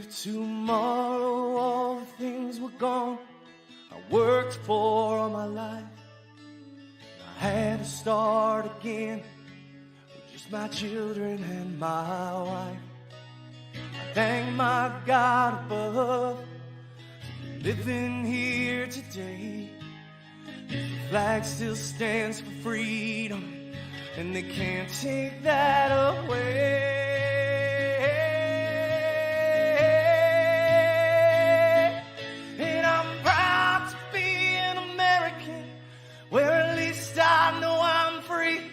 If tomorrow all the things were gone I worked for all my life, I had to start again with just my children and my wife. I thank my God above for living here today. The flag still stands for freedom, and they can't take that away. And I'm proud to be an American, where at least I know I'm free.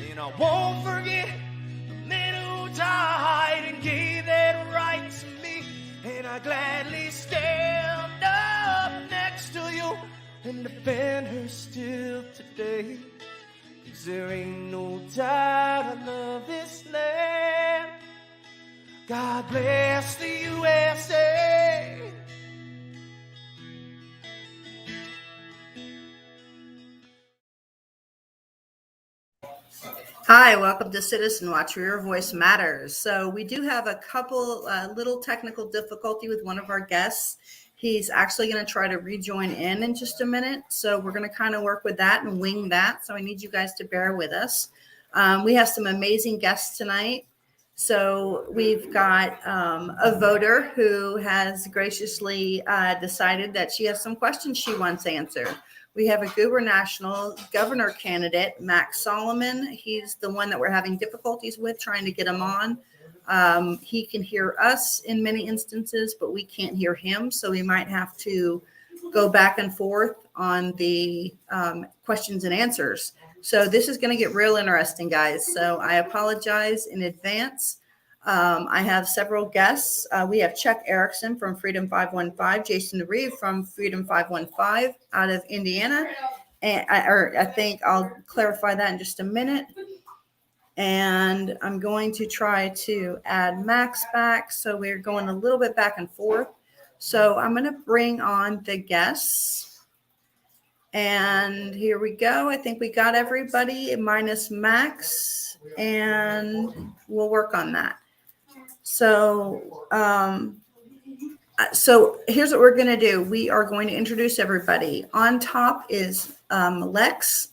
And I won't forget the men who died and gave that right to me. And I gladly stand up next to you and defend her still today. 'Cause there ain't no doubt I love this land. God bless the USA. Hi, welcome to Citizen Watch, where your voice matters. So we do have a couple little technical difficulty with one of our guests. He's actually going to try to rejoin in just a minute. So we're going to kind of work with that and wing that. So I need you guys to bear with us. We have some amazing guests tonight. So we've got a voter who has graciously decided that she has some questions she wants answered. We have a gubernatorial governor candidate, Max Solomon. He's the one that we're having difficulties with trying to get him on. He can hear us in many instances, but we can't hear him. So we might have to go back and forth on the questions and answers. So this is going to get real interesting, guys. So I apologize in advance. I have several guests. We have Chuck Erickson from Freedom 515, Jason Reeve from Freedom 515 out of Indiana. And I think I'll clarify that in just a minute. And I'm going to try to add Max back. So we're going a little bit back and forth. So I'm going to bring on the guests. And here we go. I think we got everybody minus Max. And we'll work on that. So here's what we're going to do. We are going to introduce everybody. On top is Lex.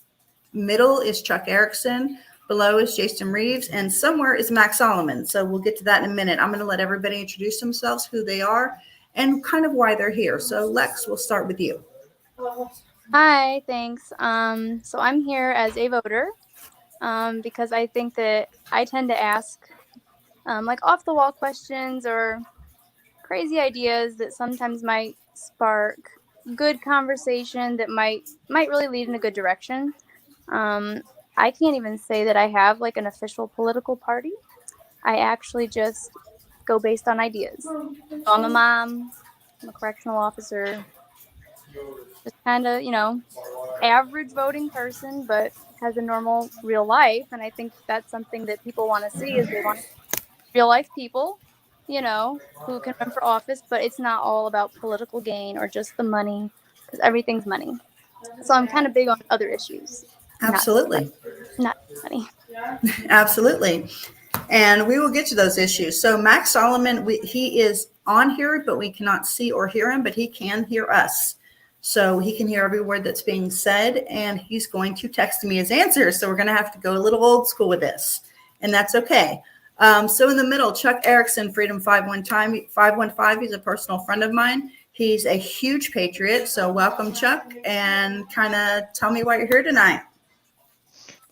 Middle is Chuck Erickson. Below is Jason Reeves. And somewhere is Max Solomon. So we'll get to that in a minute. I'm going to let everybody introduce themselves, who they are, and kind of why they're here. So Lex, we'll start with you. Hi, thanks. So I'm here as a voter because I think that I tend to ask like off-the-wall questions or crazy ideas that sometimes might spark good conversation that might really lead in a good direction. I can't even say that I have like an official political party. I actually just go based on ideas. So I'm a mom, I'm a correctional officer, just kind of, average voting person, but has a normal real life. And I think that's something that people want to see, is they want real life people, who can run for office, but it's not all about political gain or just the money, because everything's money. So I'm kind of big on other issues. Absolutely. Not money. Absolutely. And we will get to those issues. So Max Solomon, he is on here, but we cannot see or hear him, but he can hear us. So he can hear every word that's being said, and he's going to text me his answers. So we're going to have to go a little old school with this, and that's okay. So in the middle, Chuck Erickson, Freedom 515. He's a personal friend of mine. He's a huge patriot. So welcome, Chuck, and kind of tell me why you're here tonight.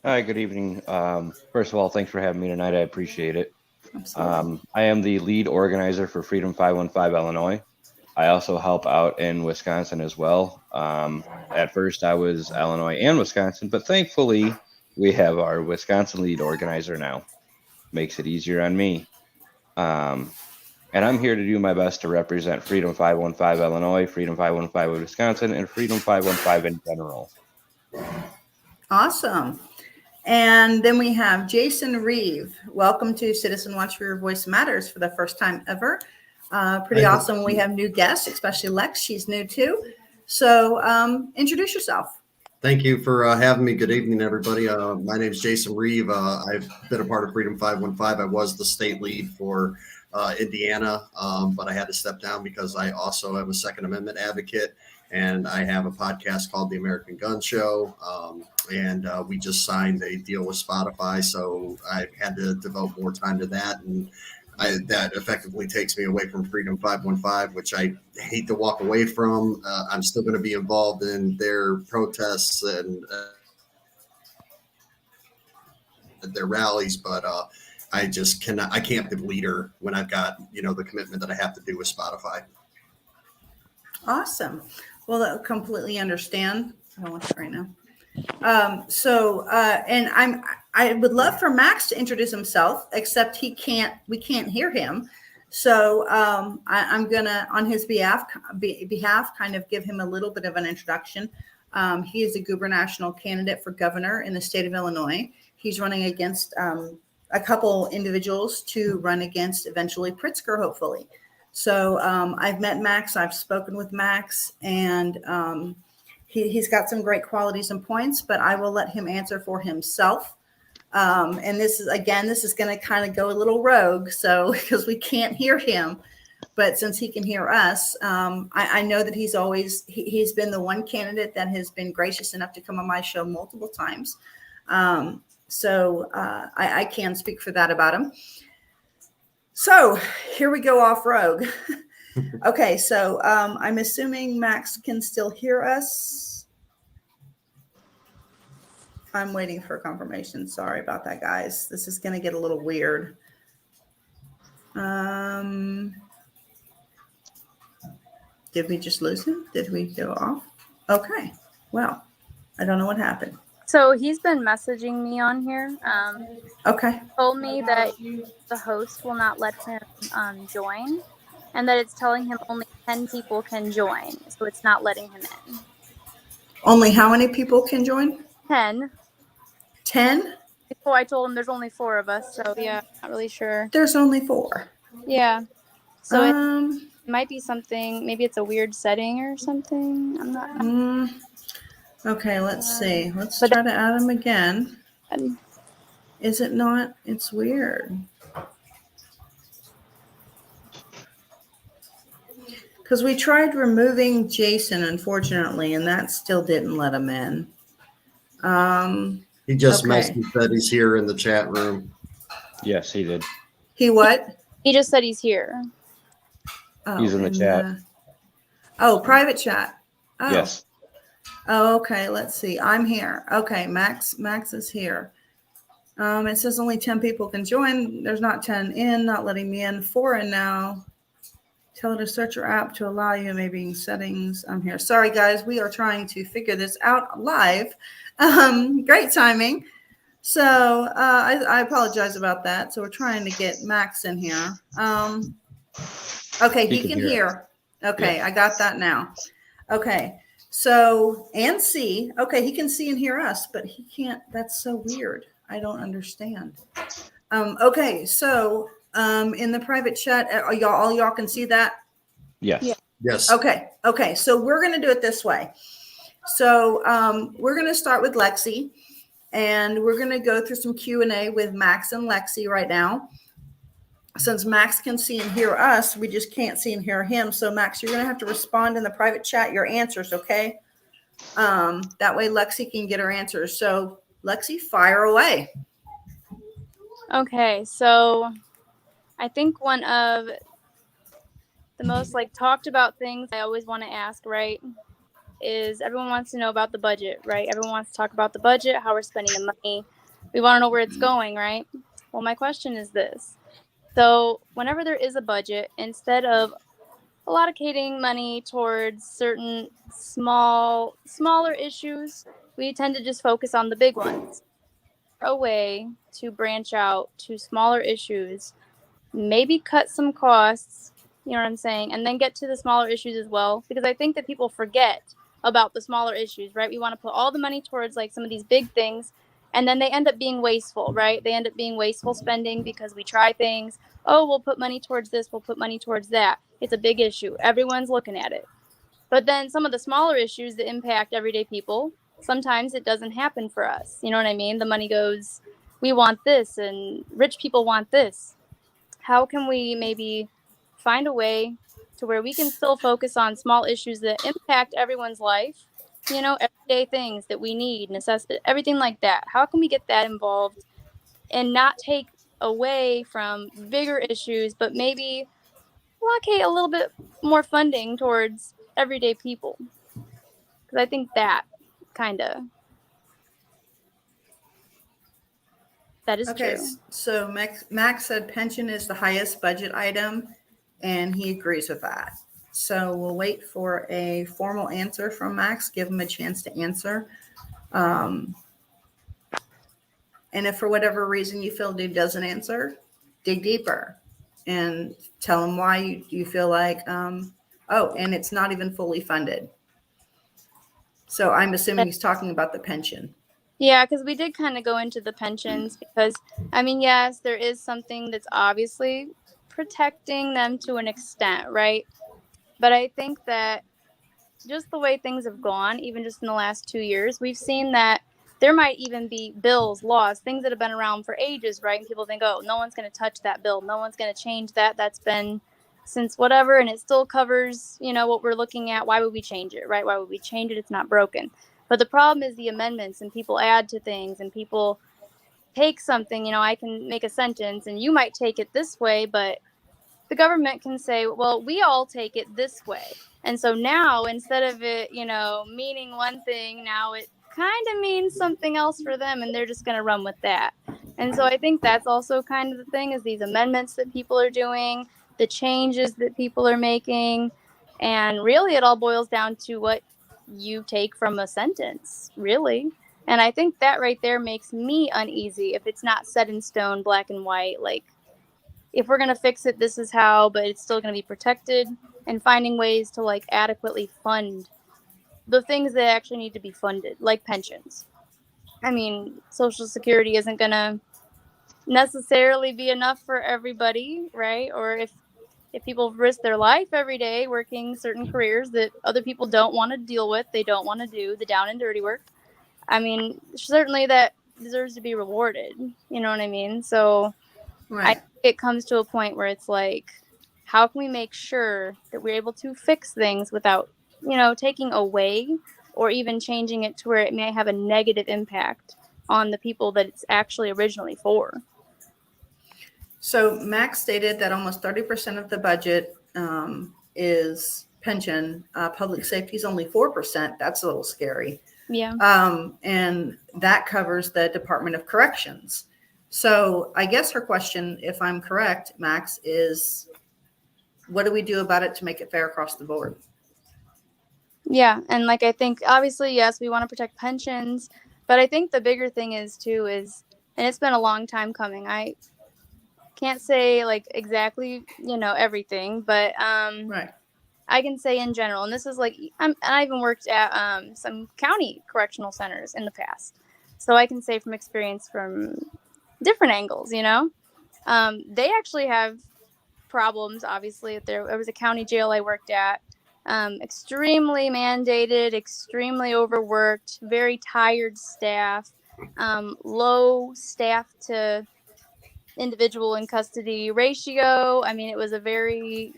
Hi, good evening. First of all, thanks for having me tonight. I appreciate it. I am the lead organizer for Freedom 515 Illinois. I also help out in Wisconsin as well. At first, I was Illinois and Wisconsin, but thankfully, we have our Wisconsin lead organizer now. Makes it easier on me. And I'm here to do my best to represent Freedom 515 Illinois, Freedom 515 Wisconsin, and Freedom 515 in general. Awesome. And then we have Jason Reeve. Welcome to Citizen Watch, where your voice matters, for the first time ever. Pretty awesome. We have new guests, especially Lex. She's new too. So introduce yourself. Thank you for having me. Good evening, everybody. My name is Jason Reeve. I've been a part of Freedom 515. I was the state lead for Indiana, but I had to step down because I also am a Second Amendment advocate, and I have a podcast called The American Gun Show, and we just signed a deal with Spotify, so I had to devote more time to that, and that effectively takes me away from Freedom 515, which I hate to walk away from. I'm still going to be involved in their protests and their rallies, but I just cannot. I can't be the leader when I've got the commitment that I have to do with Spotify. Awesome. Well, I completely understand. I don't want that right now. And I would love for Max to introduce himself, except we can't hear him. So I'm gonna, on his behalf, kind of give him a little bit of an introduction. He is a gubernatorial candidate for governor in the state of Illinois. He's running against a couple individuals to run against eventually Pritzker, hopefully. So I've met Max, I've spoken with Max, and he's got some great qualities and points, but I will let him answer for himself. And this is going to kind of go a little rogue, so because we can't hear him, but since he can hear us, I know that he's been the one candidate that has been gracious enough to come on my show multiple times. So I can speak for that about him. So here we go off rogue. Okay, so I'm assuming Max can still hear us. I'm waiting for confirmation. Sorry about that, guys. This is going to get a little weird. Did we just lose him? Did we go off? Okay. Well, I don't know what happened. So he's been messaging me on here. Okay. Told me that the host will not let him join, and that it's telling him only 10 people can join, so it's not letting him in. Only how many people can join? 10. 10? Before I told him there's only 4 of us, so yeah, not really sure. There's only 4. Yeah. So it might be something, maybe it's a weird setting or something. I'm not. Okay, let's see. Let's try to add him again. Is it not? It's weird. Because we tried removing Jason, unfortunately, and that still didn't let him in. He just messaged that he's here in the chat room. Yes, he did. He what? He just said he's here. Oh, He's in the chat. Private chat. Oh. Yes. Oh, okay. Let's see. I'm here. Okay, Max is here. It says only 10 people can join. There's not 10 in, not letting me in. 4 in now. Tell it to search your app to allow you, maybe in settings. I'm here. Sorry, guys. We are trying to figure this out live. Great timing. So I apologize about that. So we're trying to get Max in here. Okay, he can hear. Okay, yeah. I got that now. Okay. So, and see. Okay, he can see and hear us, but he can't. That's so weird. I don't understand. Okay, so in the private chat, all y'all can see that? Yes. Yeah. Yes. Okay. So we're going to do it this way. So we're going to start with Lexxi, and we're going to go through some Q&A with Max and Lexxi right now. Since Max can see and hear us, we just can't see and hear him. So Max, you're going to have to respond in the private chat your answers, okay? That way Lexxi can get her answers. So Lexxi, fire away. Okay, so I think one of the most talked about things I always want to ask, right, is everyone wants to know about the budget, right? Everyone wants to talk about the budget, how we're spending the money. We want to know where it's going, right? Well, my question is this. So whenever there is a budget, instead of allocating money towards certain smaller issues, we tend to just focus on the big ones. A way to branch out to smaller issues, maybe cut some costs, you know what I'm saying, and then get to the smaller issues as well, because I think that people forget about the smaller issues, right? We want to put all the money towards some of these big things, and then they end up being wasteful, right? They end up being wasteful spending because we try things. Oh, we'll put money towards this, we'll put money towards that. It's a big issue. Everyone's looking at it. But then some of the smaller issues that impact everyday people, sometimes it doesn't happen for us. You know what I mean? The money goes, we want this, and rich people want this. how can we maybe find a way to where we can still focus on small issues that impact everyone's life, everyday things that we need, necessity, everything like that. How can we get that involved and not take away from bigger issues, but maybe allocate a little bit more funding towards everyday people? Because I think that kind of, that is Okay, true. so Max said pension is the highest budget item, and he agrees with that. So we'll wait for a formal answer from Max, give him a chance to answer. And if for whatever reason you feel he doesn't answer, dig deeper and tell him why you feel like, oh, and it's not even fully funded. So I'm assuming he's talking about the pension. Yeah, because we did kind of go into the pensions because, I mean, yes, there is something that's obviously protecting them to an extent, right? But I think that just the way things have gone, even just in the last 2 years, we've seen that there might even be bills, laws, things that have been around for ages, right? And people think, oh, no one's going to touch that bill. No one's going to change that. That's been since whatever, and it still covers, what we're looking at. Why would we change it, right? Why would we change it? It's not broken. But the problem is the amendments, and people add to things, and people take something, I can make a sentence and you might take it this way, but the government can say, well, we all take it this way. And so now instead of it, meaning one thing, now it kind of means something else for them, and they're just going to run with that. And so I think that's also kind of the thing, is these amendments that people are doing, the changes that people are making. And really it all boils down to what you take from a sentence, really. And I think that right there makes me uneasy if it's not set in stone, black and white, like, if we're going to fix it, this is how, but it's still going to be protected, and finding ways to like adequately fund the things that actually need to be funded, like pensions. I mean, Social Security isn't going to necessarily be enough for everybody, right? Or if people risk their life every day working certain careers that other people don't want to deal with, they don't want to do the down and dirty work. I mean, certainly that deserves to be rewarded. You know what I mean? So I think it comes to a point where it's like, how can we make sure that we're able to fix things without, taking away or even changing it to where it may have a negative impact on the people that it's actually originally for? So Max stated that almost 30% of the budget is pension. Public safety is only 4%. That's a little scary. Yeah. And that covers the Department of Corrections. So I guess her question, if I'm correct, Max, is what do we do about it to make it fair across the board? Yeah. And like, I think obviously, yes, we want to protect pensions, but I think the bigger thing is, and it's been a long time coming. I can't say like exactly, everything, but Right. I can say in general, and this is like, I even worked at some county correctional centers in the past. So I can say from experience from different angles, they actually have problems. Obviously, there was a county jail I worked at, extremely mandated, extremely overworked, very tired staff, low staff to individual in custody ratio. I mean, it was a very,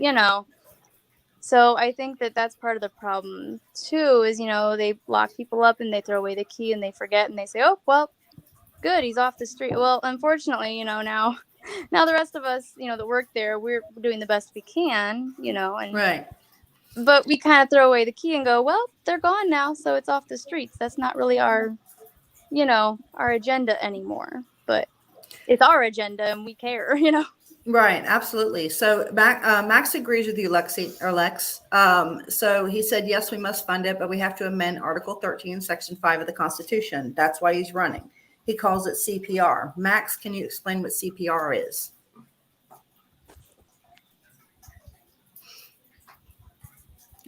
so I think that that's part of the problem too, is, they lock people up and they throw away the key and they forget and they say, oh, well, good, he's off the street. Well, unfortunately, now the rest of us, that work there, we're doing the best we can, and Right. but we kind of throw away the key and go, well, they're gone now, so it's off the streets. That's not really our agenda anymore, but it's our agenda and we care, Right, absolutely. So Max agrees with you, Lex. So he said, yes, we must fund it, but we have to amend Article 13, Section 5 of the Constitution. That's why he's running. He calls it CPR. Max, can you explain what CPR is?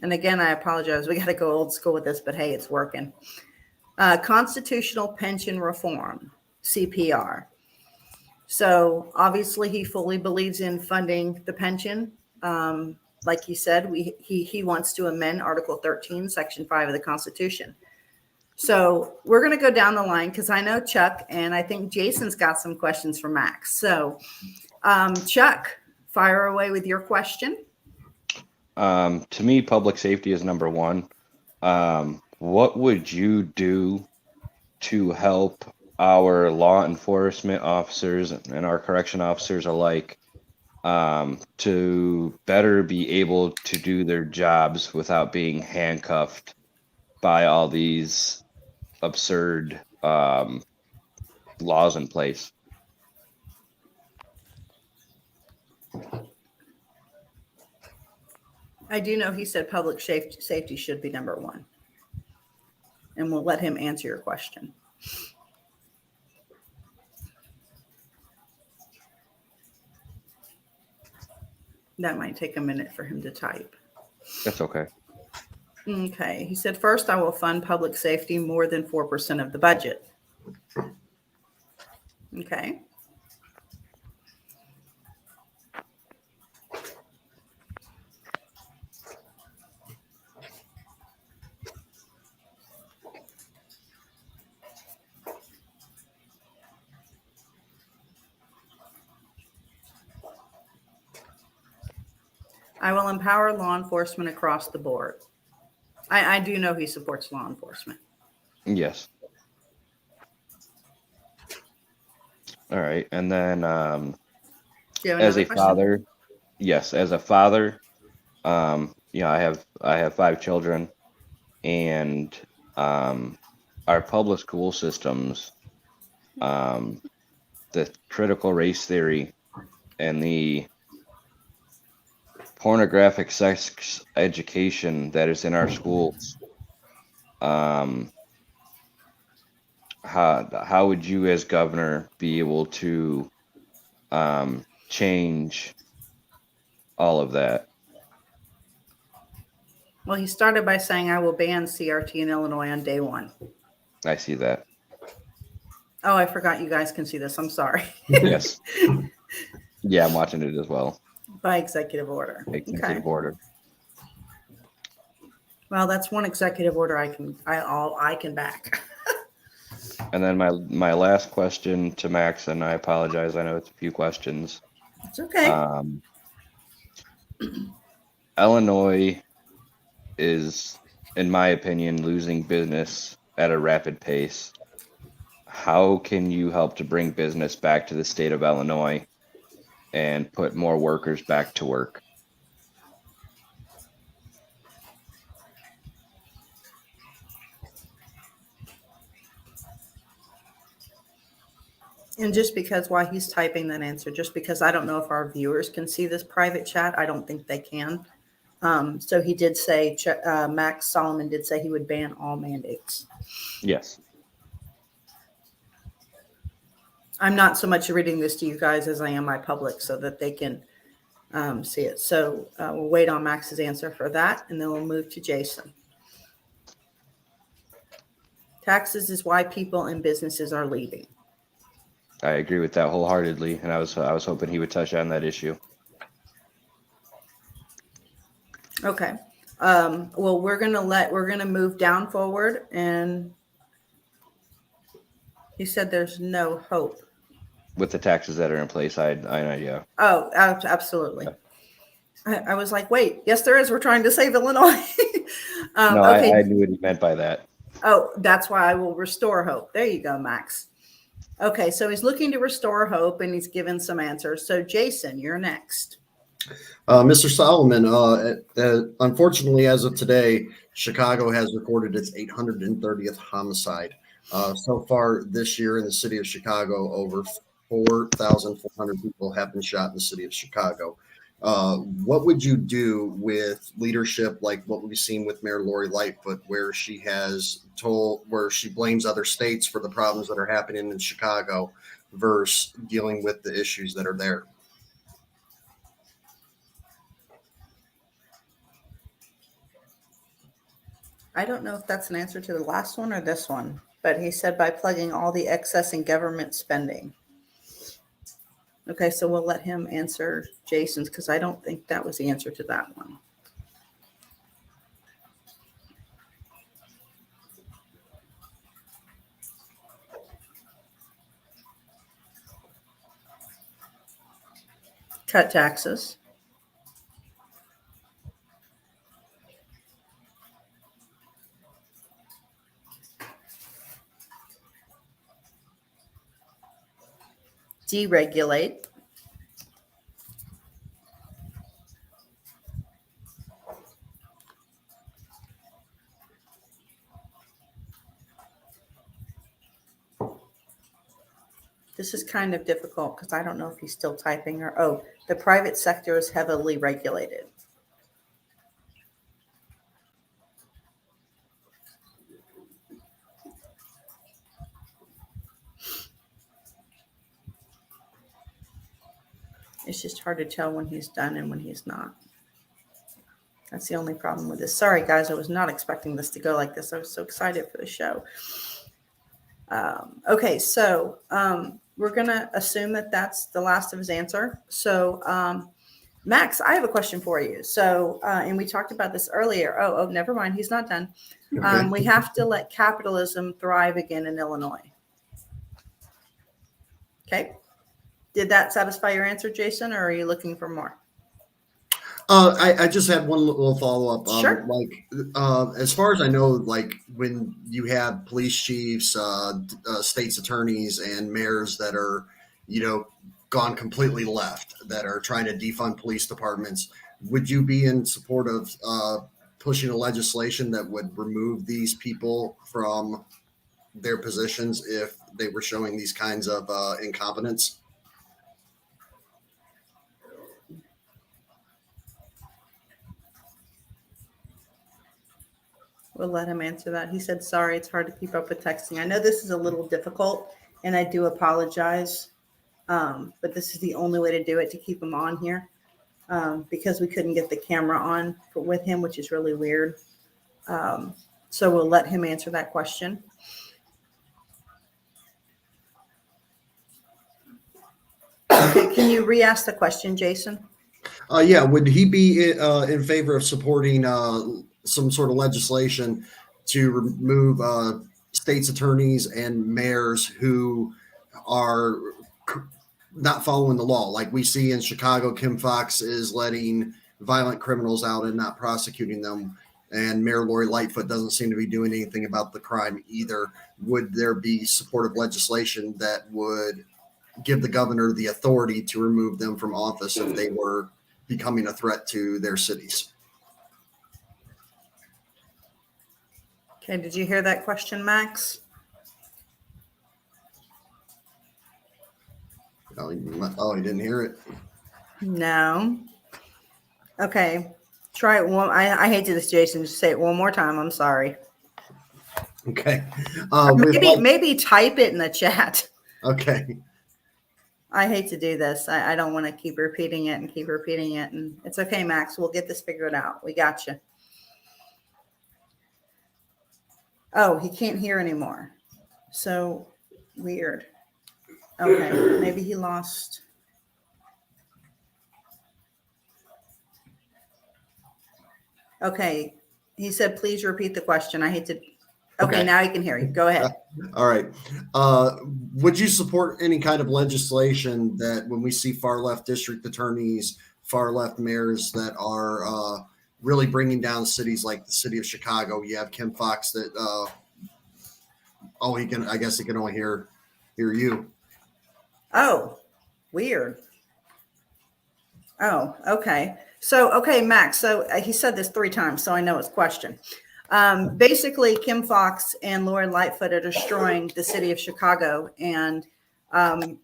And again, I apologize. We got to go old school with this, but hey, it's working. Constitutional Pension Reform, CPR. So obviously he fully believes in funding the pension. Like he said, he wants to amend Article 13, Section 5 of the Constitution. So we're going to go down the line because I know Chuck and I think Jason's got some questions for Max. So Chuck, Fire away with your question. To me, public safety is number one. What would you do to help our law enforcement officers and our correction officers alike to better be able to do their jobs without being handcuffed by all these absurd laws in place? I do know he said public safety should be number one. And we'll let him answer your question. That might take a minute for him to type. That's okay. Okay. He said, first, I will fund public safety more than 4% of the budget. Okay. I will empower law enforcement across the board. I do know he supports law enforcement. Yes. All right. And then Do you have as another a question? father, yes, as a father, I have 5 children, and our public school systems, the critical race theory and the pornographic sex education that is in our schools. How would you, as governor, be able to change all of that? Well, he started by saying, I will ban CRT in Illinois on day one. I see that. Oh, I forgot you guys can see this. I'm sorry. Yes. Yeah, I'm watching it as well. By executive order. Executive order. Well, that's one executive order I can back. And then my last question to Max, and I apologize, I know it's a few questions. It's okay. Illinois is, in my opinion, losing business at a rapid pace. How can you help to bring business back to the state of Illinois and put more workers back to work? And just because while he's typing that answer, just because I don't know if our viewers can see this private chat, I don't think they can. So he did say, Max Solomon did say he would ban all mandates. Yes. I'm not so much reading this to you guys as I am my public so that they can see it. So we'll wait on Max's answer for that, and then we'll move to Jason. Taxes is why people and businesses are leaving. I agree with that wholeheartedly, and I was hoping he would touch on that issue. Okay. Well, we're gonna move down forward, and he said there's no hope With the taxes that are in place, I yeah. Oh, absolutely. I was like, wait, yes, there is. We're trying to save Illinois. No, okay. I knew what he meant by that. Oh, that's why I will restore hope. There you go, Max. Okay, so he's looking to restore hope, and he's given some answers. So, Jason, you're next. Mr. Solomon, unfortunately, as of today, Chicago has recorded its 830th homicide. So far this year in the city of Chicago, over 4,400 people have been shot in the city of Chicago. What would you do with leadership like what we've seen with Mayor Lori Lightfoot, where she blames other states for the problems that are happening in Chicago versus dealing with the issues that are there? I don't know if that's an answer to the last one or this one, but he said by plugging all the excess in government spending. Okay, so we'll let him answer Jason's because I don't think that was the answer to that one. Cut taxes. Deregulate. This is kind of difficult because I don't know if he's still typing or, oh, the private sector is heavily regulated. It's just hard to tell when he's done and when he's not. That's the only problem with this. Sorry, guys, I was not expecting this to go like this. I was so excited for the show. Okay, so we're going to assume that that's the last of his answer. So, Max, I have a question for you. So, and we talked about this earlier. Oh, never mind. He's not done. Okay. We have to let capitalism thrive again in Illinois. Okay. Did that satisfy your answer, Jason, or are you looking for more? I just had one little follow up. Sure. As far as I know, like when you have police chiefs, state's attorneys, and mayors that are, gone completely left, that are trying to defund police departments, would you be in support of pushing a legislation that would remove these people from their positions if they were showing these kinds of incompetence? We'll let him answer that. He said, sorry, it's hard to keep up with texting. I know this is a little difficult, and I do apologize. But this is the only way to do it, to keep him on here, because we couldn't get the camera on with him, which is really weird. So we'll let him answer that question. Okay, can you re-ask the question, Jason? Yeah, would he be in favor of supporting some sort of legislation to remove state's attorneys and mayors who are not following the law? Like we see in Chicago, Kim Foxx is letting violent criminals out and not prosecuting them, and Mayor Lori Lightfoot doesn't seem to be doing anything about the crime either. Would there be supportive legislation that would give the governor the authority to remove them from office if they were becoming a threat to their cities? Okay, did you hear that question, Max? Oh, he didn't hear it. No. Okay, try it one. I hate to do this, Jason. Just say it one more time. I'm sorry. Okay. Maybe type it in the chat. Okay. I hate to do this. I don't want to keep repeating it. And it's okay, Max. We'll get this figured out. We got you. Oh, he can't hear anymore. So weird. Okay, maybe he lost. Okay, he said, please repeat the question. I hate to. Okay, now he can hear you. Go ahead. All right. Would you support any kind of legislation that when we see far left district attorneys, far left mayors that are really bringing down cities like the city of Chicago? You have Kim Foxx that, I guess he can only hear you. Oh, weird. Oh, okay. So, okay, Max. So he said this 3 times, so I know his question. Basically, Kim Foxx and Lori Lightfoot are destroying the city of Chicago and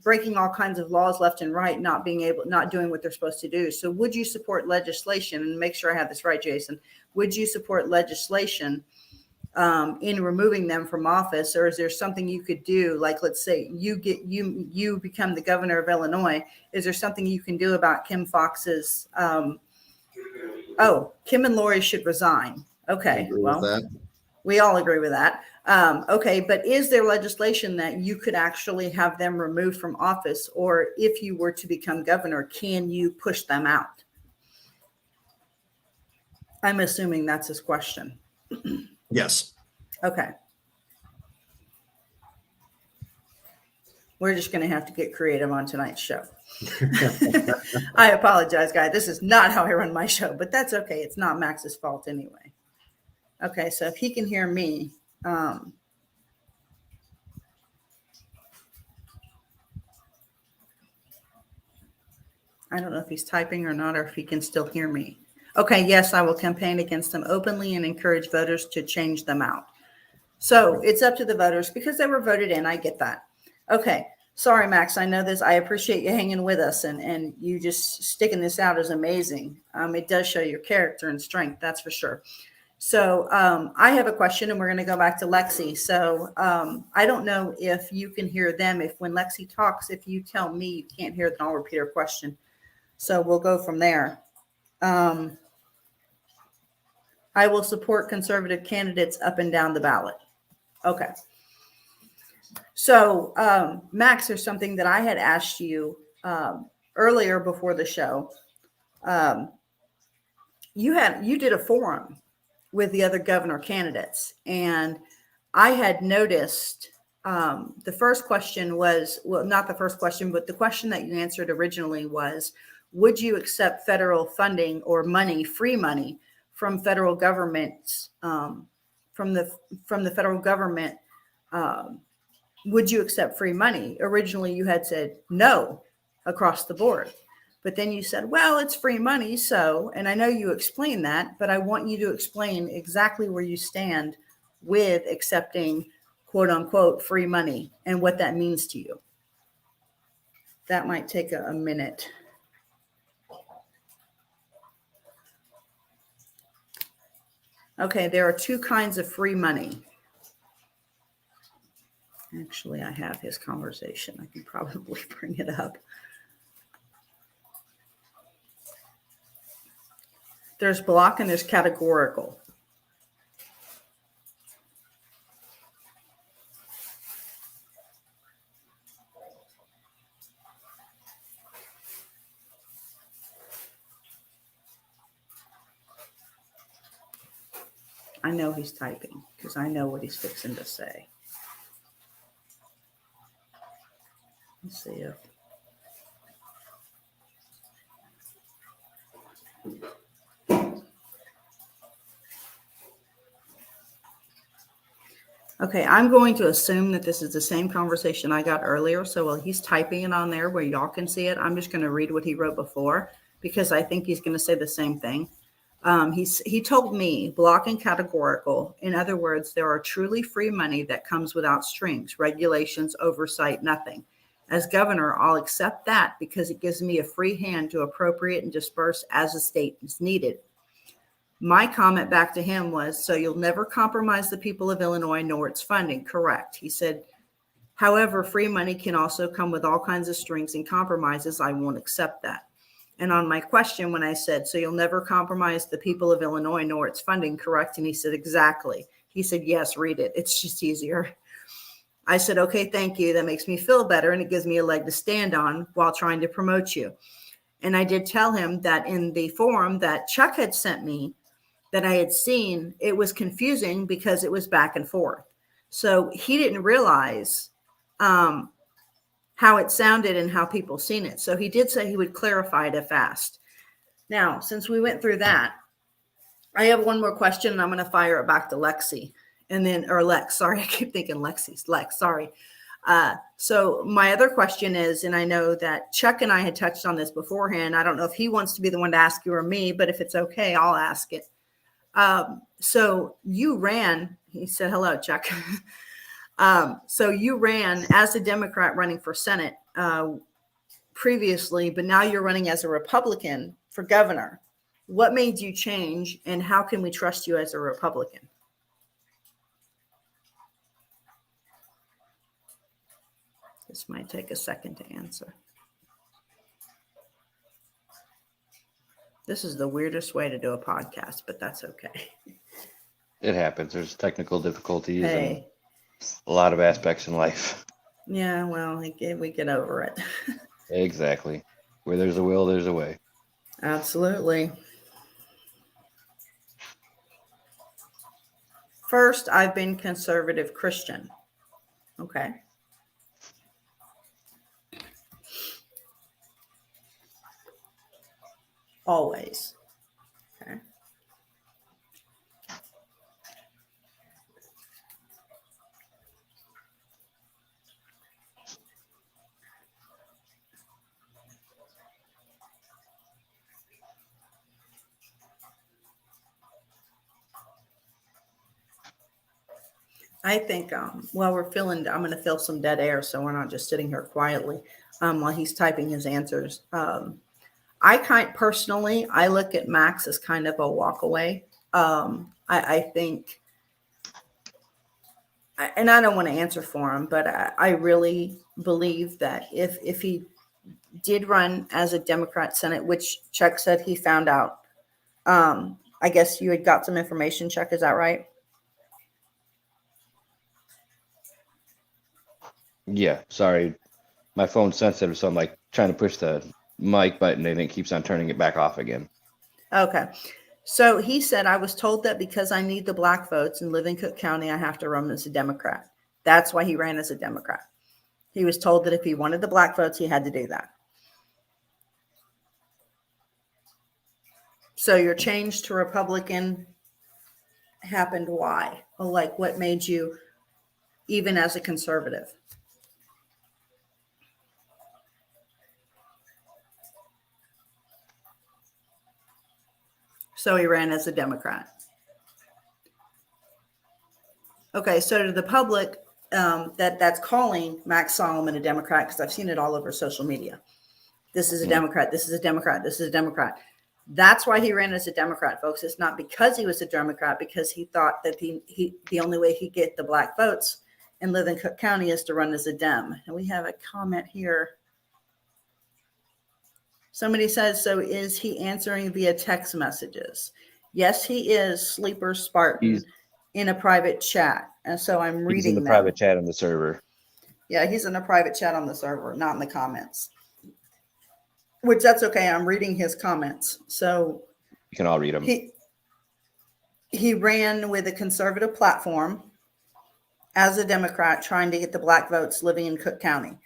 breaking all kinds of laws left and right, not doing what they're supposed to do. So would you support legislation, and make sure I have this right, Jason, would you support legislation in removing them from office? Or is there something you could do? Like, let's say you become the governor of Illinois. Is there something you can do about Kim Foxx's, Kim and Lori should resign. Okay, well, we all agree with that. Okay, but is there legislation that you could actually have them removed from office? Or if you were to become governor, can you push them out? I'm assuming that's his question. Yes. Okay. We're just going to have to get creative on tonight's show. I apologize, guys. This is not how I run my show, but that's okay. It's not Max's fault anyway. Okay, so if he can hear me, I don't know if he's typing or not, or if he can still hear me. Okay, yes, I will campaign against them openly and encourage voters to change them out. So it's up to the voters because they were voted in. I get that. Okay. Sorry, Max. I know this. I appreciate you hanging with us and you just sticking this out is amazing. It does show your character and strength. That's for sure. So I have a question and we're going to go back to Lexi. So I don't know if you can hear them. If when Lexi talks, if you tell me you can't hear, then I'll repeat her question. So we'll go from there. I will support conservative candidates up and down the ballot. Okay. So, Max, there's something that I had asked you earlier before the show. You did a forum with the other governor candidates, and I had noticed the first question was, well, not the first question, but the question that you answered originally was, would you accept federal funding or money, free money from federal governments, from the federal government? Would you accept free money? Originally, you had said no across the board, but then you said, well, it's free money. So, and I know you explained that, but I want you to explain exactly where you stand with accepting quote unquote free money and what that means to you. That might take a minute. Okay, there are two kinds of free money. Actually, I have his conversation. I can probably bring it up. There's block and there's categorical. I know he's typing because I know what he's fixing to say. Let's see if. Okay, I'm going to assume that this is the same conversation I got earlier. So while he's typing it on there where y'all can see it, I'm just going to read what he wrote before because I think he's going to say the same thing. He told me block and categorical. In other words, there are truly free money that comes without strings, regulations, oversight, nothing. As governor, I'll accept that because it gives me a free hand to appropriate and disperse as the state is needed. My comment back to him was, so you'll never compromise the people of Illinois nor its funding. Correct. He said, however, free money can also come with all kinds of strings and compromises. I won't accept that. And on my question, when I said, so you'll never compromise the people of Illinois nor its funding, correct? And he said, exactly. He said, yes, read it. It's just easier. I said, okay, thank you. That makes me feel better. And it gives me a leg to stand on while trying to promote you. And I did tell him that in the forum that Chuck had sent me, that I had seen, it was confusing because it was back and forth. So he didn't realize how it sounded and how people seen it. So he did say he would clarify it if asked. Now, since we went through that, I have one more question and I'm going to fire it back to Lexi and then, or Lex, sorry. I keep thinking Lexi's Lex, sorry. So my other question is, and I know that Chuck and I had touched on this beforehand. I don't know if he wants to be the one to ask you or me, but if it's okay, I'll ask it. So you ran, he said, hello, Chuck. So you ran as a Democrat running for Senate previously, but now you're running as a Republican for governor. What made you change and how can we trust you as a Republican? This might take a second to answer. This is the weirdest way to do a podcast, but that's okay. It happens. There's technical difficulties Hey. and a lot of aspects in life. Yeah, well, we get over it. Exactly. Where there's a will, there's a way. Absolutely. First, I've been conservative Christian. Okay. Always. Okay. I think, well, I'm going to fill some dead air so we're not just sitting here quietly while he's typing his answers. Personally, I look at Max as kind of a walk away. I think, and I don't want to answer for him, but I really believe that if he did run as a Democrat Senate, which Chuck said he found out, I guess you had got some information, Chuck, is that right? Yeah, sorry. My phone's sensitive, so I'm like trying to push the mic button and it keeps on turning it back off again. Okay. So he said, I was told that because I need the black votes and live in Cook County, I have to run as a Democrat. That's why he ran as a Democrat. He was told that if he wanted the black votes, he had to do that. So your change to Republican happened why? Well, like what made you, even as a conservative? So he ran as a Democrat. Okay, so to the public that's calling Max Solomon a Democrat, because I've seen it all over social media. This is a Democrat. This is a Democrat. This is a Democrat. That's why he ran as a Democrat, folks. It's not because he was a Democrat, because he thought that the only way he'd get the black votes and live in Cook County is to run as a Dem. And we have a comment here. Somebody says, so is he answering via text messages? Yes, he is, Sleeper Spartan, in a private chat. And so I'm reading He's in the them. private chat on the server. Yeah, he's in a private chat on the server, not in the comments. Which that's okay. I'm reading his comments. So You can all read them. He ran with a conservative platform as a Democrat trying to get the black votes living in Cook County.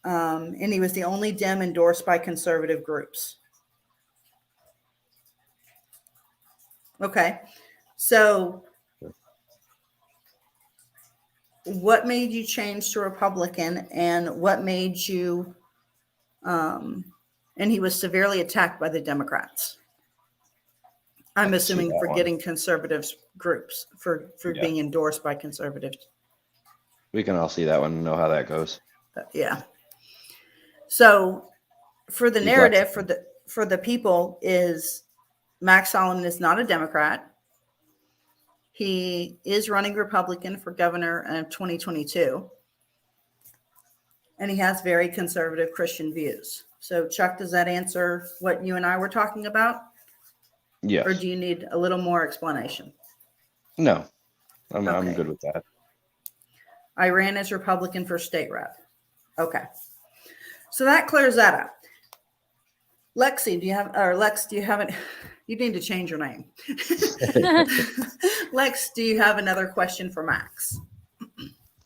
And he was the only Dem endorsed by conservative groups. Okay. So what made you change to Republican, and what made you, and he was severely attacked by the Democrats. I'm assuming for getting conservatives groups, for being endorsed by conservatives. We can all see that one and know how that goes. Yeah. So for the narrative, for the people, is Max Solomon is not a Democrat. He is running Republican for governor of 2022. And he has very conservative Christian views. So Chuck, does that answer what you and I were talking about? Yes. Or do you need a little more explanation? No, I'm good with that. I ran as Republican for state rep. Okay. So that clears that up. Lexi, do you have, you need to change your name. Lex, do you have another question for Max?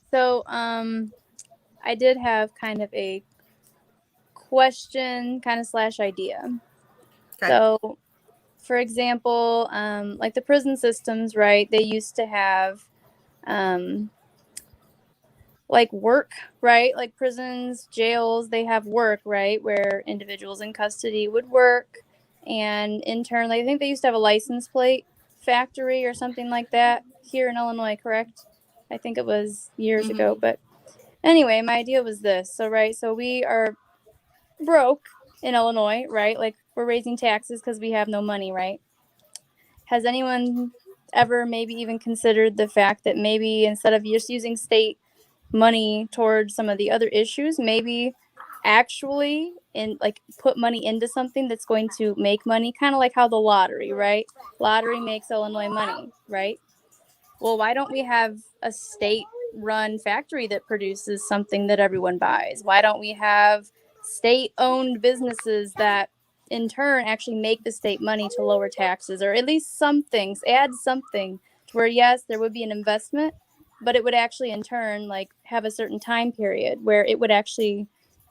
So, I did have kind of a question, kind of / idea. Okay. So, for example, like the prison systems, right? They used to have, like work, right? Like prisons, jails, they have work, right? Where individuals in custody would work, and in turn, I think they used to have a license plate factory or something like that here in Illinois, correct? I think it was years ago, but anyway, my idea was this. So, right, so we are broke in Illinois, right? Like we're raising taxes because we have no money, right? Has anyone ever maybe even considered the fact that maybe instead of just using state money towards some of the other issues, maybe actually put money into something that's going to make money, kind of like how the lottery, right? Lottery makes Illinois money, right? Well, why don't we have a state run factory that produces something that everyone buys? Why don't we have state owned businesses that in turn actually make the state money to lower taxes, or at least some things, add something to where, yes, there would be an investment, but it would actually in turn have a certain time period where it would actually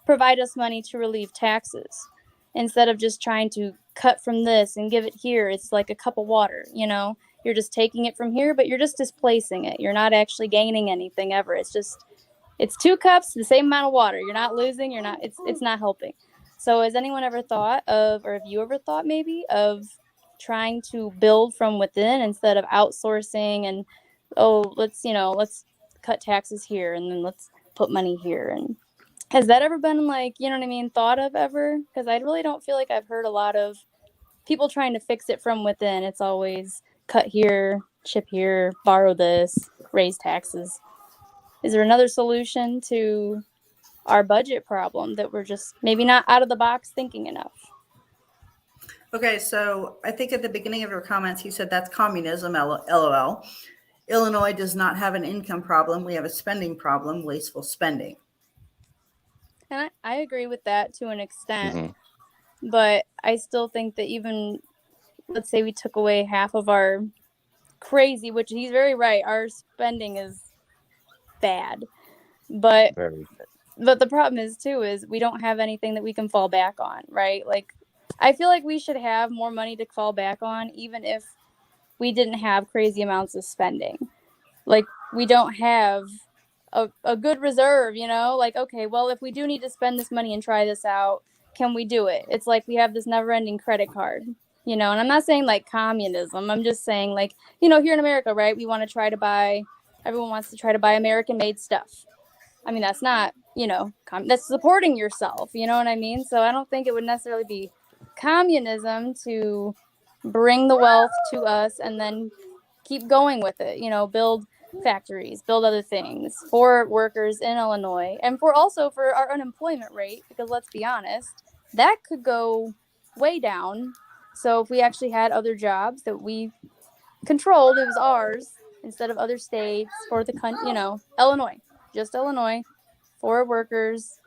provide us money to relieve taxes instead of just trying to cut from this and give it here. It's like a cup of water, you know? You're just taking it from here, but you're just displacing it. You're not actually gaining anything ever. It's 2 cups, the same amount of water. You're not losing, it's not helping. So has anyone ever thought of, or have you ever thought maybe of trying to build from within instead of outsourcing and, oh, let's cut taxes here and then let's put money here? And has that ever been like, you know what I mean, thought of ever? Because I really don't feel like I've heard a lot of people trying to fix it from within. It's always cut here, chip here, borrow this, raise taxes. Is there another solution to our budget problem that we're just maybe not out of the box thinking enough? Okay, so I think at the beginning of your comments, you said that's communism, LOL. Illinois does not have an income problem. We have a spending problem, wasteful spending. And I agree with that to an extent. Mm-hmm. But I still think that even, let's say we took away half of our crazy, which he's very right, our spending is bad. But the problem is too, is we don't have anything that we can fall back on, right? Like, I feel like we should have more money to fall back on, even if we didn't have crazy amounts of spending. Like, we don't have a good reserve, you know? Like, okay, well, if we do need to spend this money and try this out, can we do it? It's like we have this never-ending credit card, you know? And I'm not saying like communism. I'm just saying, like, you know, here in America, right, everyone wants to try to buy American-made stuff. I mean, that's not, you know, that's supporting yourself, you know what I mean? So I don't think it would necessarily be communism to bring the wealth to us and then keep going with it, you know, build factories, build other things for workers in Illinois, and for our unemployment rate, because let's be honest, that could go way down. So if we actually had other jobs that we controlled, it was ours instead of other states, for the country, you know, Illinois, for workers,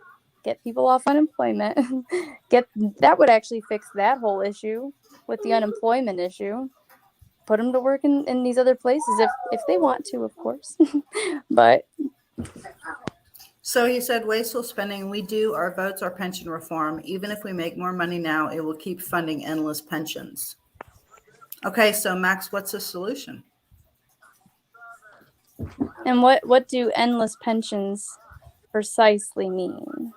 get people off unemployment. That would actually fix that whole issue with the unemployment issue. Put them to work in these other places if they want to, of course. But so he said wasteful spending. We do, our votes are pension reform. Even if we make more money now, it will keep funding endless pensions. Okay, so Max, what's the solution? and what do endless pensions precisely mean?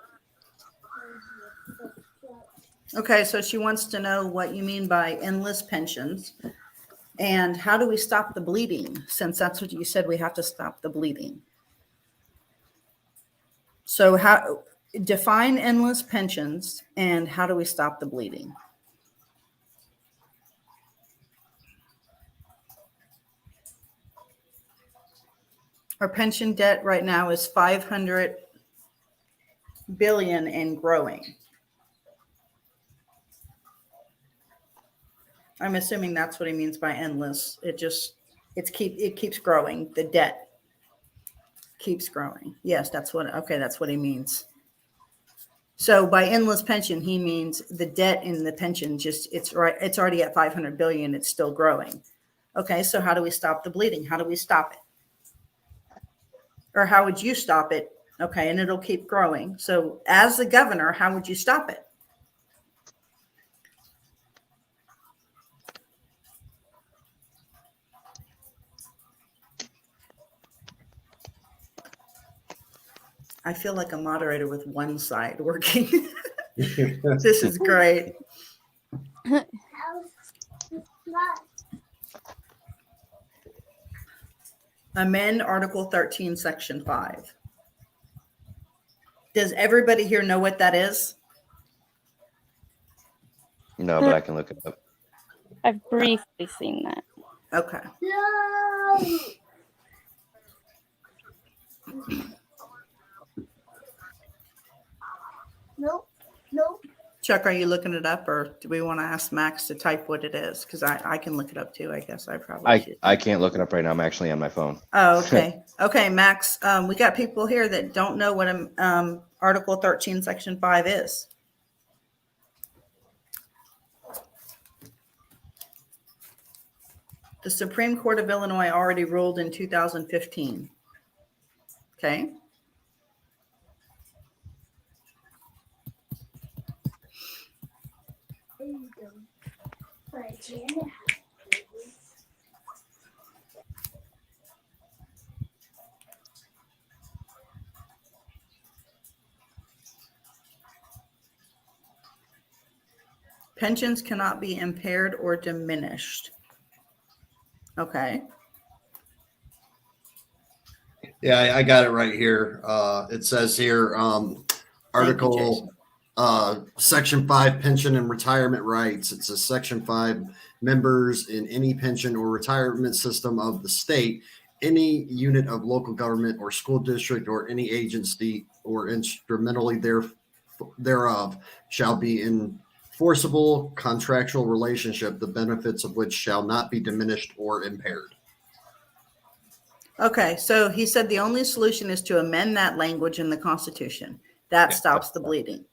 Okay, so she wants to know what you mean by endless pensions and how do we stop the bleeding, since that's what you said, we have to stop the bleeding. So how define endless pensions and how do we stop the bleeding? Our pension debt right now is 500 billion and growing. I'm assuming that's what he means by endless. It keeps growing. The debt keeps growing. Yes, that's what he means. So by endless pension, he means the debt in the pension it's already at 500 billion. It's still growing. Okay, so how do we stop the bleeding? How do we stop it? Or how would you stop it? Okay, and it'll keep growing. So as the governor, how would you stop it? I feel like a moderator with one side working. This is great. Amend Article 13, Section 5. Does everybody here know what that is? No, but I can look it up. I've briefly seen that. Okay. Nope. Chuck, are you looking it up, or do we want to ask Max to type what it is? Because I can look it up too. I guess I probably should. I can't look it up right now. I'm actually on my phone. Oh, okay. Okay, Max. We got people here that don't know what Article 13, Section 5 is. The Supreme Court of Illinois already ruled in 2015. Okay. Pensions cannot be impaired or diminished. Okay. Yeah, I got it right here. It says here, Article Section 5, Pension and Retirement Rights. It says Section 5, members in any pension or retirement system of the state, any unit of local government or school district, or any agency or instrumentally thereof shall be in forcible contractual relationship, the benefits of which shall not be diminished or impaired. Okay, so he said the only solution is to amend that language in the Constitution. That stops the bleeding.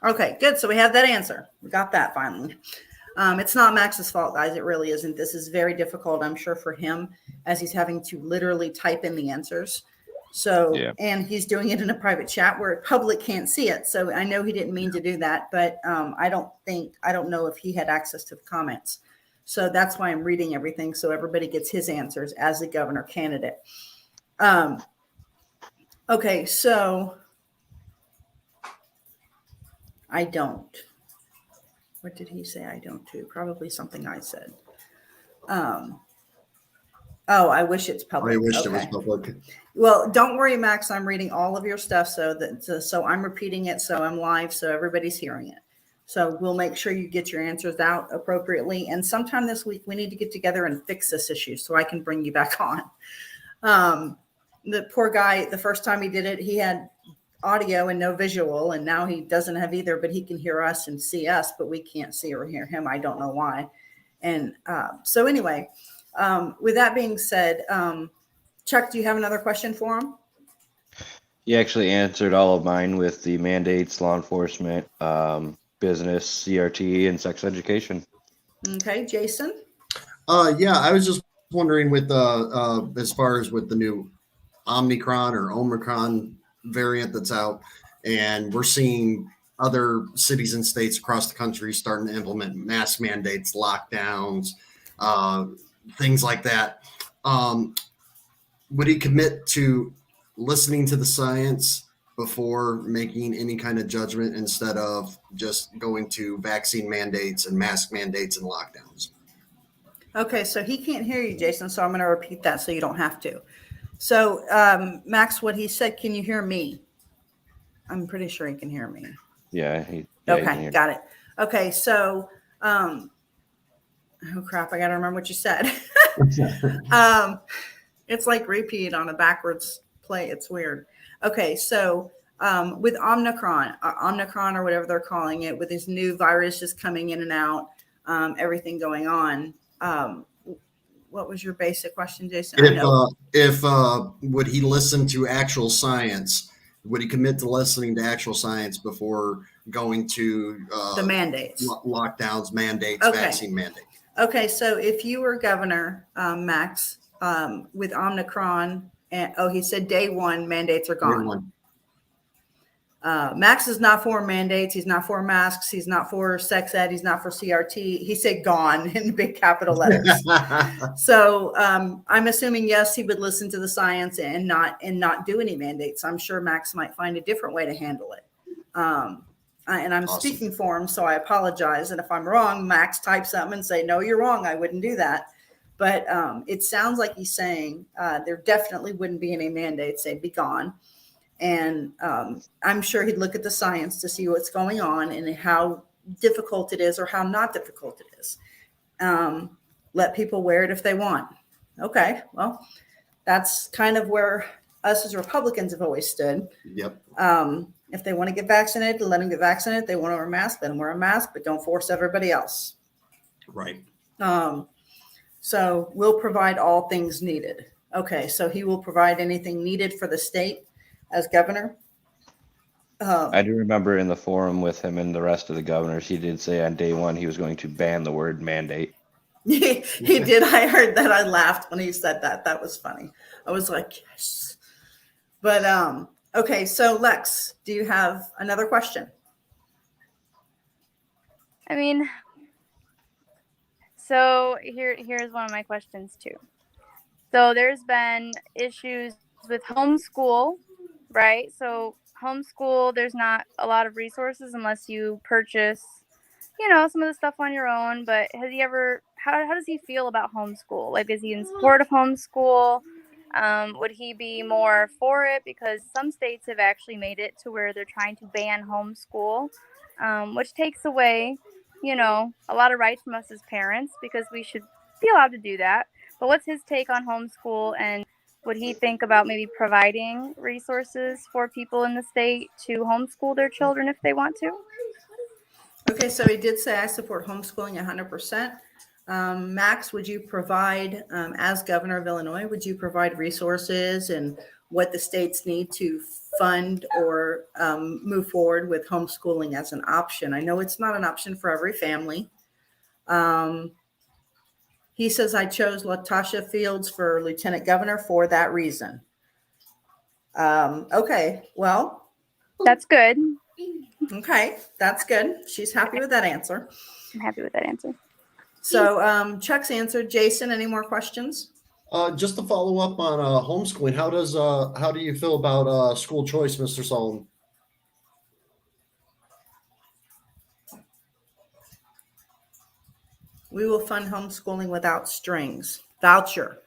Okay, good. So we have that answer. We got that finally. It's not Max's fault, guys. It really isn't. This is very difficult, I'm sure, for him, as he's having to literally type in the answers. So, and he's doing it in a private chat where public can't see it. So I know he didn't mean to do that, but I don't know if he had access to the comments. So that's why I'm reading everything, so everybody gets his answers as the governor candidate. Okay, so I don't. What did he say I don't do? Probably something I said. Oh, I wish it's public. I wish it was public. Well, don't worry, Max. I'm reading all of your stuff, so I'm repeating it, so I'm live, so everybody's hearing it. So we'll make sure you get your answers out appropriately. And sometime this week, we need to get together and fix this issue so I can bring you back on. The poor guy, the first time he did it, he had audio and no visual, and now he doesn't have either, but he can hear us and see us, but we can't see or hear him. I don't know why. And so anyway, with that being said, Chuck, do you have another question for him? He actually answered all of mine with the mandates, law enforcement, business, CRT, and sex education. Okay, Jason? Yeah, I was just wondering with as far as with the new Omicron or Omicron variant that's out, and we're seeing other cities and states across the country starting to implement mask mandates, lockdowns, things like that. Would he commit to listening to the science before making any kind of judgment instead of just going to vaccine mandates and mask mandates and lockdowns? Okay, so he can't hear you, Jason, so I'm going to repeat that so you don't have to. So, Max, what he said, can you hear me? I'm pretty sure he can hear me. Yeah. Okay, got it. Okay, so, oh crap, I got to remember what you said. It's like repeat on a backwards play. It's weird. Okay, so with Omicron or whatever they're calling it, with this new virus just coming in and out, everything going on. What was your basic question, Jason? If would he listen to actual science? Would he commit to listening to actual science before going to the mandates, lockdowns, mandates, vaccine mandates? Okay, so if you were governor, Max, with Omicron, and he said day one mandates are gone. Max is not for mandates. He's not for masks. He's not for sex ed. He's not for CRT. He said gone in big capital letters. So I'm assuming, yes, he would listen to the science and not do any mandates. I'm sure Max might find a different way to handle it. And I'm awesome. Speaking for him, so I apologize. And if I'm wrong, Max type something and say, no, you're wrong. I wouldn't do that. But it sounds like he's saying there definitely wouldn't be any mandates. They'd be gone. And I'm sure he'd look at the science to see what's going on and how difficult it is or how not difficult it is. Let people wear it if they want. Okay, well, that's kind of where us as Republicans have always stood. Yep. If they want to get vaccinated, let them get vaccinated. If they want to wear a mask, let them wear a mask, but don't force everybody else. Right. So we'll provide all things needed. Okay, so he will provide anything needed for the state as governor. I do remember in the forum with him and the rest of the governors, he did say on day one he was going to ban the word mandate. He did. I heard that. I laughed when he said that. That was funny. I was like, yes. But okay, so Lex, do you have another question? I mean, So here's one of my questions too. So there's been issues with homeschool, right? So homeschool, there's not a lot of resources unless you purchase, some of the stuff on your own. But has he ever? How does he feel about homeschool? Like, is he in support of homeschool? Would he be more for it? Because some states have actually made it to where they're trying to ban homeschool, which takes away, a lot of rights from us as parents because we should be allowed to do that. But what's his take on homeschool, and would he think about maybe providing resources for people in the state to homeschool their children if they want to? Okay, so he did say I support homeschooling 100%. Max, would you provide, as governor of Illinois, would you provide resources and what the states need to fund or move forward with homeschooling as an option? I know it's not an option for every family. He says, I chose Latasha Fields for lieutenant governor for that reason. Okay, well. That's good. Okay, that's good. She's happy with that answer. I'm happy with that answer. So Chuck's answered. Jason, any more questions? Just to follow up on homeschooling, how do you feel about school choice, Mr. Sullivan? We will fund homeschooling without strings. Voucher.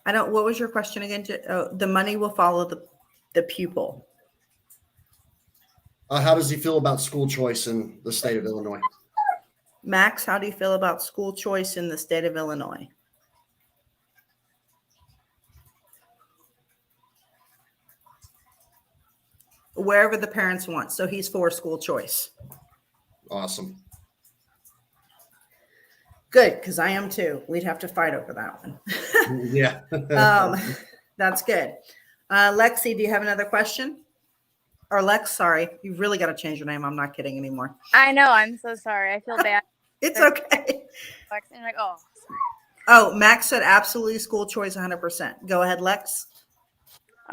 What was your question again? The money will follow the pupil. How does he feel about school choice in the state of Illinois? Max, how do you feel about school choice in the state of Illinois? Wherever the parents want. So he's for school choice. Awesome. Good, because I am too. We'd have to fight over that one. Yeah. That's good. Lexi, do you have another question? Or Lex, sorry. You've really got to change your name. I'm not kidding anymore. I know. I'm so sorry. I feel bad. It's okay. Lex, and like, oh, sorry. Oh, Max said absolutely school choice 100%. Go ahead, Lex.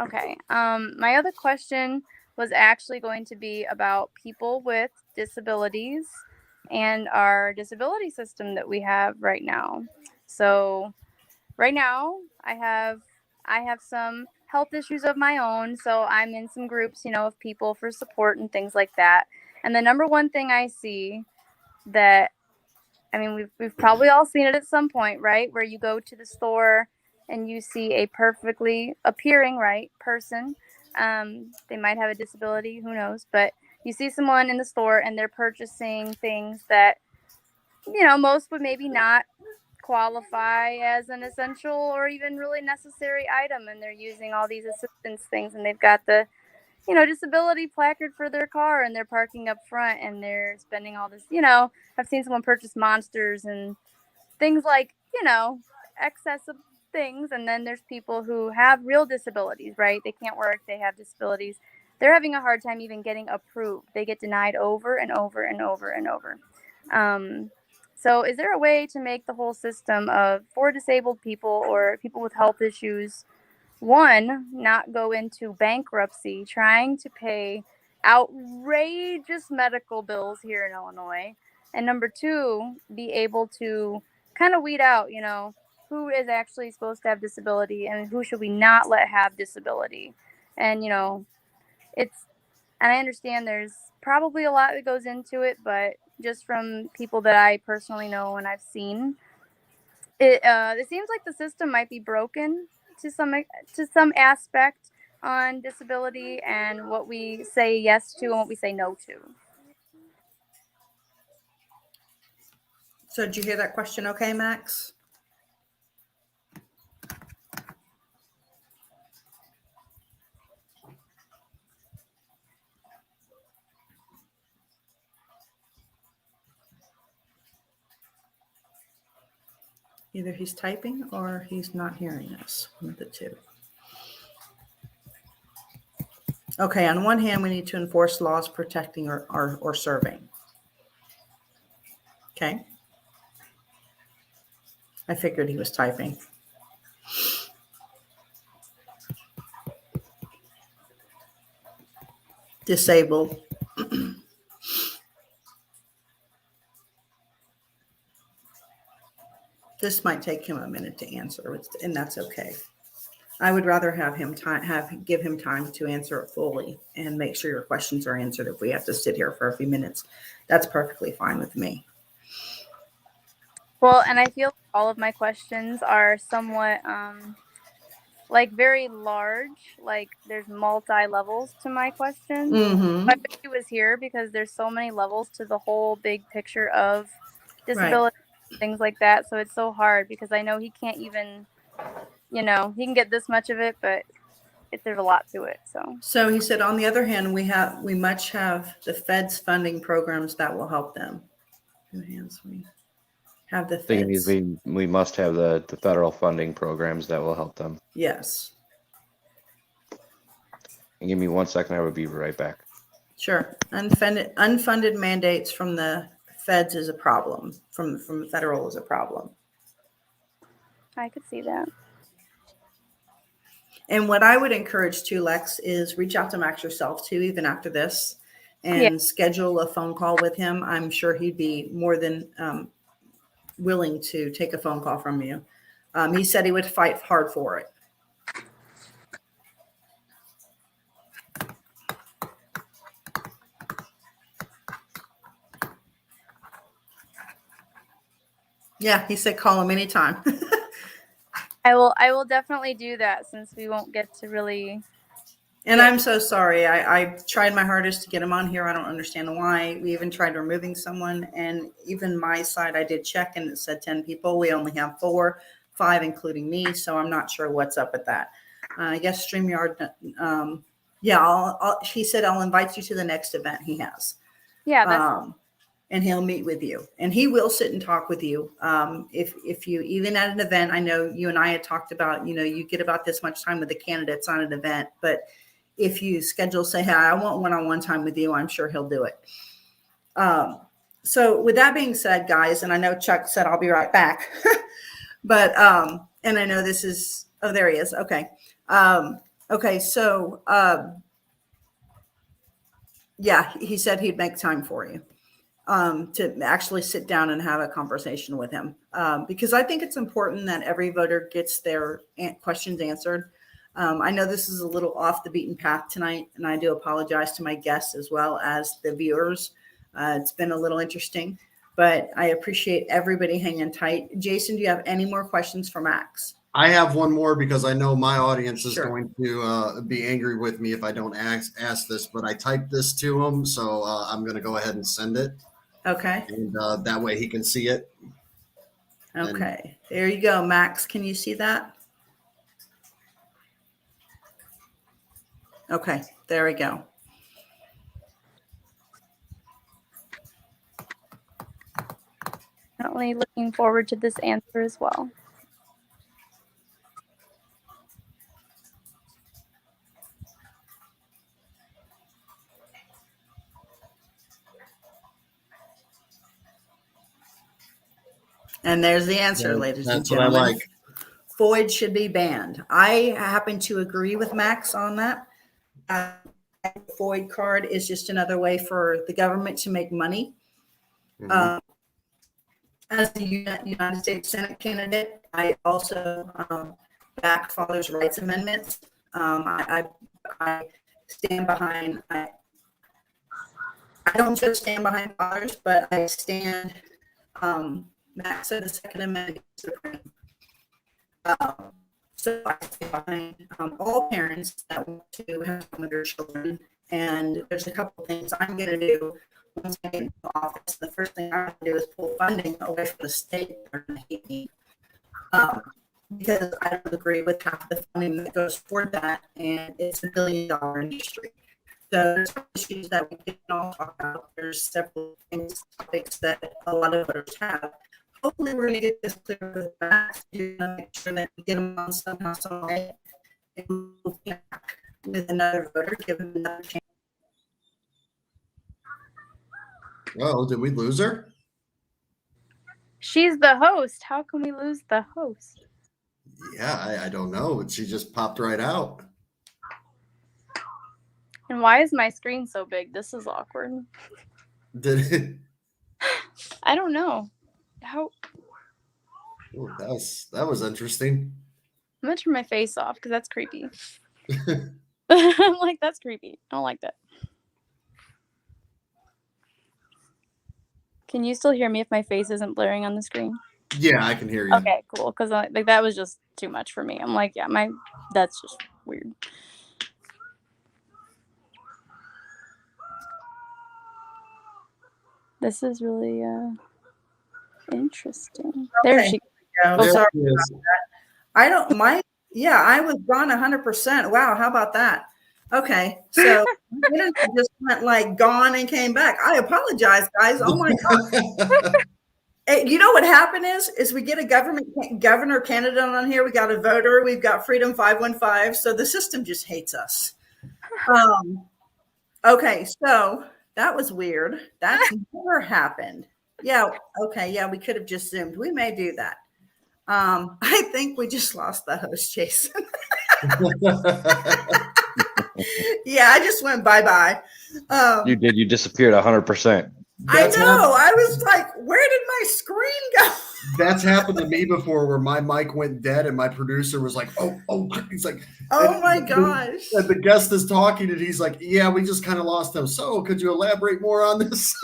Okay. My other question was actually going to be about people with disabilities and our disability system that we have right now. So right now I have some health issues of my own. So I'm in some groups, of people for support and things like that. And the number one thing I see that, I mean, we've probably all seen it at some point, right? Where you go to the store and you see a perfectly appearing, right, person. They might have a disability, who knows? But you see someone in the store and they're purchasing things that, most would maybe not qualify as an essential or even really necessary item. And they're using all these assistance things, and they've got the, disability placard for their car, and they're parking up front and they're spending all this, I've seen someone purchase monsters and things like, excessive things. And then there's people who have real disabilities, right? They can't work, they have disabilities. They're having a hard time even getting approved. They get denied over and over and over and over. So is there a way to make the whole system for disabled people or people with health issues, one, not go into bankruptcy trying to pay outrageous medical bills here in Illinois, and number two, be able to kind of weed out, who is actually supposed to have disability and who should we not let have disability? And, and I understand there's probably a lot that goes into it, but just from people that I personally know and I've seen, it seems like the system might be broken to some aspect on disability and what we say yes to and what we say no to. So did you hear that question okay, Max? Either he's typing or he's not hearing us. One of the two. Okay, on one hand, we need to enforce laws protecting or serving. Okay. I figured he was typing. Disabled. This might take him a minute to answer, and that's okay. I would rather have him give him time to answer it fully and make sure your questions are answered. If we have to sit here for a few minutes, that's perfectly fine with me. Well, and I feel like all of my questions are somewhat like very large. Like there's multi levels to my questions. Mm-hmm. I wish he was here because there's so many levels to the whole big picture of disability, things like that. So it's so hard because I know he can't even, he can get this much of it, but there's a lot to it. So he said, on the other hand, we much have the Fed's funding programs that will help them. We have the Feds. We must have the federal funding programs that will help them. Yes. And give me 1 second. I will be right back. Sure. Unfunded mandates from the Feds is a problem. From the federal is a problem. I could see that. And what I would encourage too, Lex, is reach out to Max yourself too, even after this, and schedule a phone call with him. I'm sure he'd be more than willing to take a phone call from you. He said he would fight hard for it. Yeah, he said call him anytime. I will definitely do that since we won't get to really. And I'm so sorry. I tried my hardest to get him on here. I don't understand why. We even tried removing someone, and even my side, I did check and it said 10 people. We only have 4, 5 including me. So I'm not sure what's up with that. I guess StreamYard. He said I'll invite you to the next event he has. Yeah. And he'll meet with you, and he will sit and talk with you. If you, even at an event, I know you and I had talked about, you get about this much time with the candidates on an event, but if you schedule, say, hey, I want one-on-one time with you, I'm sure he'll do it. So with that being said, guys, and I know Chuck said, I'll be right back, but, and I know this is, oh, there he is. Okay. Okay. So, yeah, he said he'd make time for you. To actually sit down and have a conversation with him. Because I think it's important that every voter gets their questions answered. I know this is a little off the beaten path tonight, and I do apologize to my guests as well as the viewers. It's been a little interesting, but I appreciate everybody hanging tight. Jason, do you have any more questions for Max? I have one more because I know my audience is going to be angry with me if I don't ask this, but I typed this to him, so I'm going to go ahead and send it. Okay. And that way he can see it. Okay. There you go, Max. Can you see that? Okay. There we go. Definitely looking forward to this answer as well. And there's the answer, ladies and gentlemen. That's what I like. FOID should be banned. I happen to agree with Max on that. FOID card is just another way for the government to make money. Mm-hmm. As the United States Senate candidate, I also back Fathers' Rights Amendments. I stand behind. I don't just stand behind fathers, but I stand. Max said the Second Amendment is supreme. So I stand behind all parents that want to have fun with their children. And there's a couple things I'm going to do once I get into office. The first thing I'm going to do is pull funding away from the state. They're going to hate me because I don't agree with half the funding that goes toward that, and it's $1 billion industry. So there's issues that we can all talk about. There's several topics that a lot of voters have. Hopefully, we're going to get this clear with Max to make sure that we get them on somehow, some way, and we'll be back with another voter, give him another chance. Oh, did we lose her? She's the host. How can we lose the host? Yeah, I don't know. She just popped right out. And why is my screen so big? This is awkward. Did it? I don't know. How? Ooh, that was interesting. I'm gonna turn my face off because that's creepy. I'm like, that's creepy. I don't like that. Can you still hear me if my face isn't blaring on the screen? Yeah, I can hear you. Okay, cool. Because like that was just too much for me. I'm like, yeah, that's just weird. This is really interesting. There Okay. she Yeah, There sorry it is. about that. I was gone 100%. Wow, how about that? Okay, so it just went like gone and came back. I apologize, guys. Oh my God. Hey, you know what happened is we get a governor candidate on here. We got a voter. We've got Freedom 515. So the system just hates us. Okay, so that was weird. That's never happened. Yeah. Okay. Yeah, we could have just zoomed. We may do that. I think we just lost the host, Jason. Yeah, I just went bye-bye. You did. You disappeared 100%. I know. I was like, where did my screen go? That's happened to me before where my mic went dead and my producer was like, oh, he's like, Oh my gosh. And the guest is talking and he's like, yeah, we just kind of lost him. So could you elaborate more on this?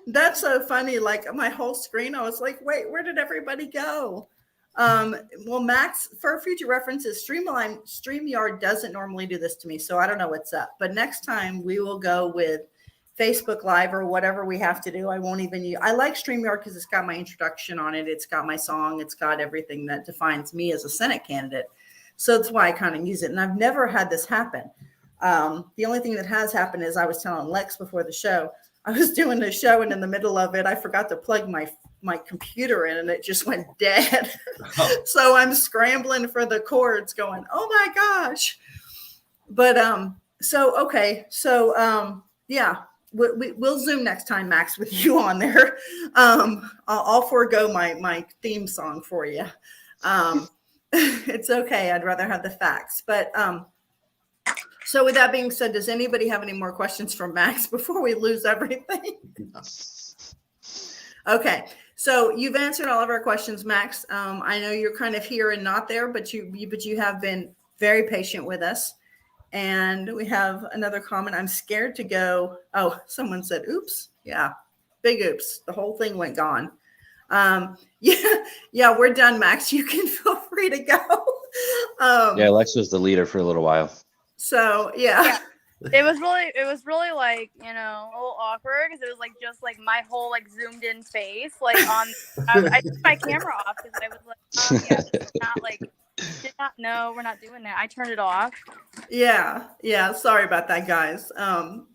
That's so funny. Like my whole screen, I was like, wait, where did everybody go? Well, Max, for future references, StreamYard doesn't normally do this to me, so I don't know what's up. But next time we will go with Facebook Live or whatever we have to do. I won't even use. I like StreamYard because it's got my introduction on it. It's got my song. It's got everything that defines me as a Senate candidate. So that's why I kind of use it. And I've never had this happen. The only thing that has happened is I was telling Lex before the show. I was doing the show, and in the middle of it, I forgot to plug my computer in, and it just went dead. So I'm scrambling for the cords going, oh my gosh. But yeah, we'll Zoom next time, Max, with you on there. I'll forego my theme song for you. It's okay. I'd rather have the facts. But so with that being said, does anybody have any more questions for Max before we lose everything? Okay. So you've answered all of our questions, Max. I know you're kind of here and not there, but you have been very patient with us. And we have another comment. I'm scared to go. Oh, someone said, oops. Yeah. Big oops. The whole thing went gone. Yeah, we're done, Max. You can feel free to go. Yeah, Lex was the leader for a little while. So yeah. It was really like, a little awkward because it was like just like my whole like zoomed in face like on. I took my camera off because I was like, oh yeah, it's not like. Did not know we're not doing that. I turned it off. Yeah. Sorry about that, guys.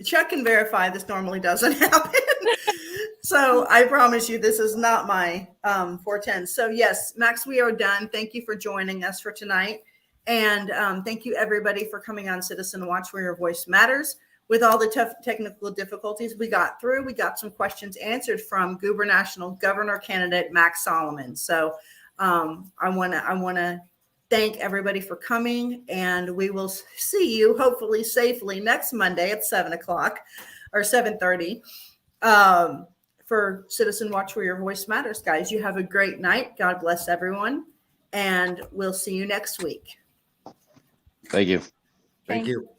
Chuck can verify this normally doesn't happen. So I promise you, this is not my 410. So yes, Max, we are done. Thank you for joining us for tonight. And thank you everybody for coming on Citizen Watch, where your voice matters. With all the tough technical difficulties we got through, we got some questions answered from gubernatorial governor candidate Max Solomon. So I want to thank everybody for coming, and we will see you hopefully safely next Monday at 7:00 or 7:30 for Citizen Watch, where your voice matters. Guys, you have a great night. God bless everyone, and we'll see you next week. Thank you. Thank you.